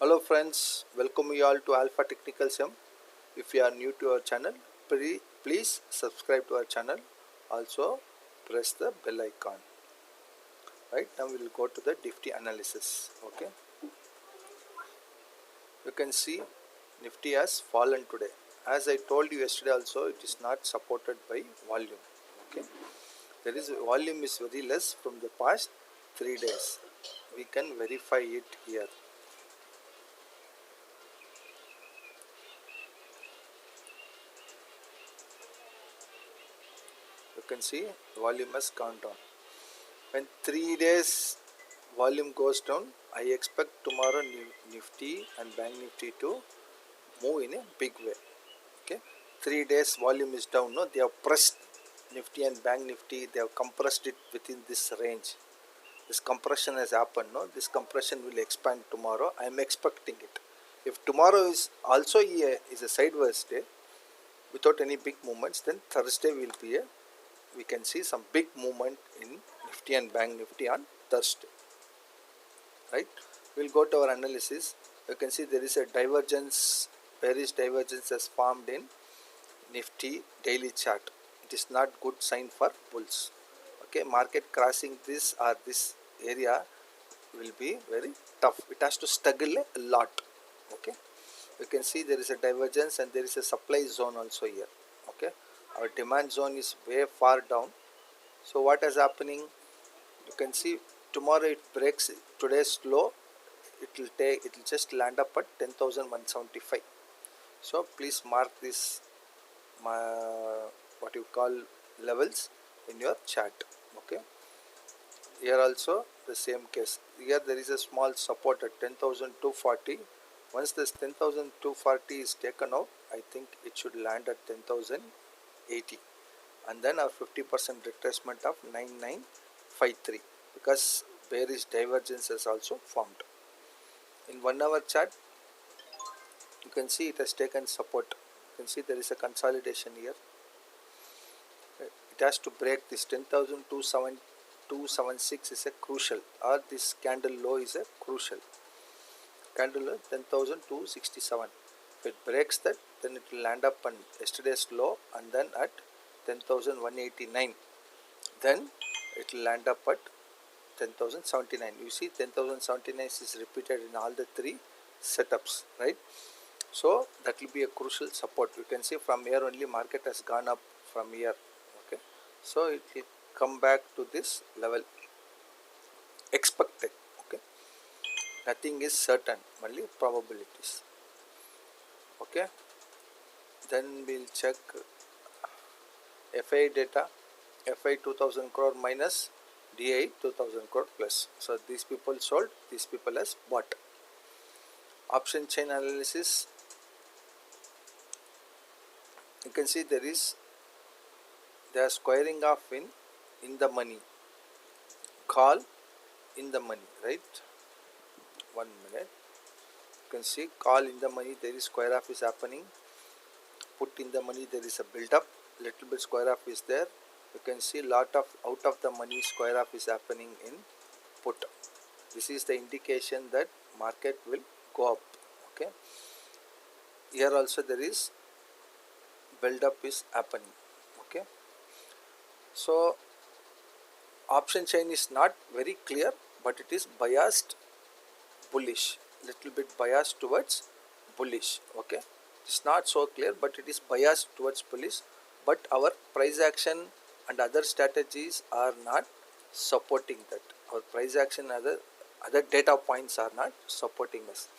Hello friends, welcome you all to Alpha Technical Sim. If you are new to our channel, please subscribe to our channel. Also press the bell icon. Right now we will go to the Nifty analysis. Okay, you can see Nifty has fallen today. As I told you yesterday also, it is not supported by volume. Okay, there is volume is very less from the past 3 days. We can verify it here. You can see volume has gone down. When 3 days volume goes down, I expect tomorrow Nifty and Bank Nifty to move in a big way. Okay, 3 days volume is down. No, they have pressed Nifty and Bank Nifty. They have compressed it within this range. This compression has happened. No, this compression will expand tomorrow. I am expecting it. If tomorrow is also a sideways day without any big movements, then Thursday will be a we can see some big movement in Nifty and Bank Nifty on Thursday. Right, we'll go to our analysis. You can see there is a divergence, bearish divergence has formed in Nifty daily chart. It is not good sign for bulls. Okay, market crossing this or this area will be very tough. It has to struggle a lot. Okay, you can see there is a divergence and there is a supply zone also here. Okay, our demand zone is way far down. So what is happening? You can see tomorrow it breaks today's low. It will just land up at 10,175. So please mark this what you call levels in your chart. Okay, here also the same case. Here there is a small support at 10,240. Once this 10,240 is taken out, I think it should land at 10,080, and then our 50% retracement of 9953, because bearish divergence has also formed. In 1 hour chart, you can see it has taken support. You can see there is a consolidation here. It has to break this 10,276 is a crucial, or this candle low is a crucial. Candle low 10,267. If it breaks that, then it will land up on yesterday's low and then at 10,189. Then it will land up at 10,079. You see 10,079 is repeated in all the three setups, right? So that will be a crucial support. You can see from here only market has gone up from here. Okay, so it will come back to this level expected. Okay, nothing is certain, only probabilities. Okay, then we'll check FI data. FI 2000 crore minus DI 2000 crore plus. So these people sold, these people has bought. Option chain analysis. You can see they are squaring off in the money. Call in the money, right? 1 minute. You can see call in the money, there is square off is happening. Put in the money, there is a build up, little bit square off is there. You can see lot of out of the money square off is happening in put. This is the indication that market will go up. Okay, here also there is build up is happening. Okay, so option chain is not very clear, but it is biased bullish, little bit biased towards bullish. Okay, it's not so clear, but it is biased towards bullish. But our price action and other strategies are not supporting that. Our price action and other data points are not supporting us.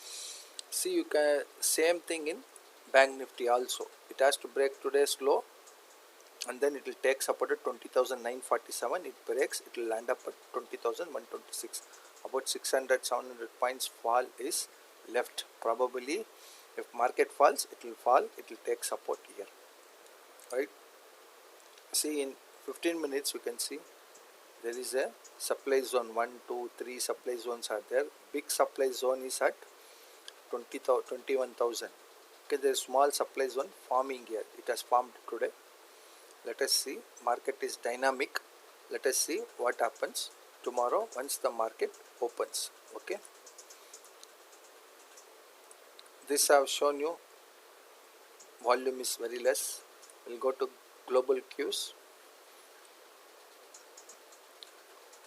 See, you can same thing in Bank Nifty also. It has to break today's low and then it will take support at 20,947. It breaks, it will land up at 20,126. About 600-700 points fall is left. Probably if market falls, it will fall, it will take support here. Right, see in 15 minutes you can see there is a supply zone. 1, 2, 3 supply zones are there. Big supply zone is at 21,000. Okay, there is small supply zone forming here. It has formed today. Let us see, market is dynamic. Let us see what happens tomorrow once the market opens. Okay, this I have shown you. Volume is very less. We'll go to global cues.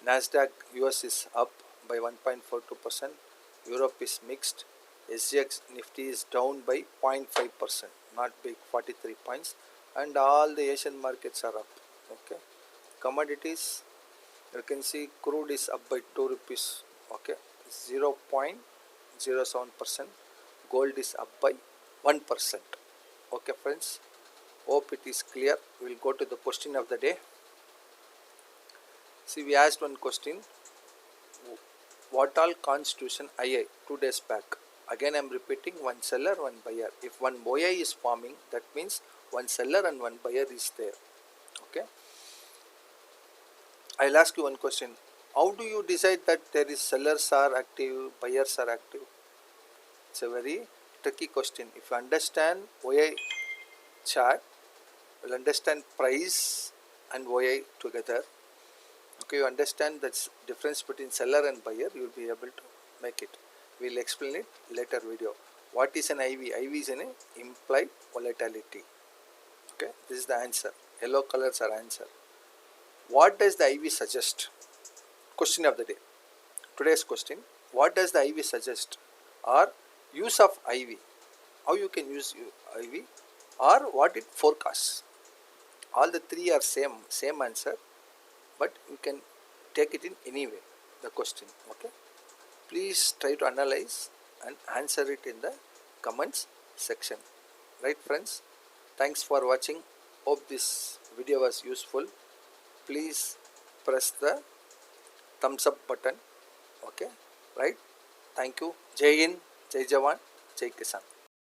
Nasdaq US is up by 1.42%. Europe is mixed. SGX Nifty is down by 0.5%, not big, 43 points. And all the Asian markets are up. Okay. Commodities, you can see crude is up by 2 rupees. Okay. 0.07%. Gold is up by 1%. Okay friends. Hope it is clear. We will go to the question of the day. See, we asked one question. What all constitution II 2 days back? Again I am repeating, one seller, one buyer. If one OI is forming, that means one seller and one buyer is there. Okay. I will ask you one question. How do you decide that there is sellers are active, buyers are active? It's a very tricky question. If you understand OI chart, you will understand price and OI together. Okay, you understand that's difference between seller and buyer, you will be able to make it. We will explain it later video. What is an IV? IV is an implied volatility. Okay, this is the answer. Yellow colors are answer. What does the IV suggest? Question of the day. Today's question. What does the IV suggest? Or use of IV. How you can use IV? Or what it forecasts? All the three are same answer. But you can take it in any way, the question. Okay. Please try to analyze and answer it in the comments section. Right friends. Thanks for watching. Hope this video was useful. Please press the thumbs up button. Okay. Right. Thank you. Jai Hind, Jai Jawan, Jai Kisan.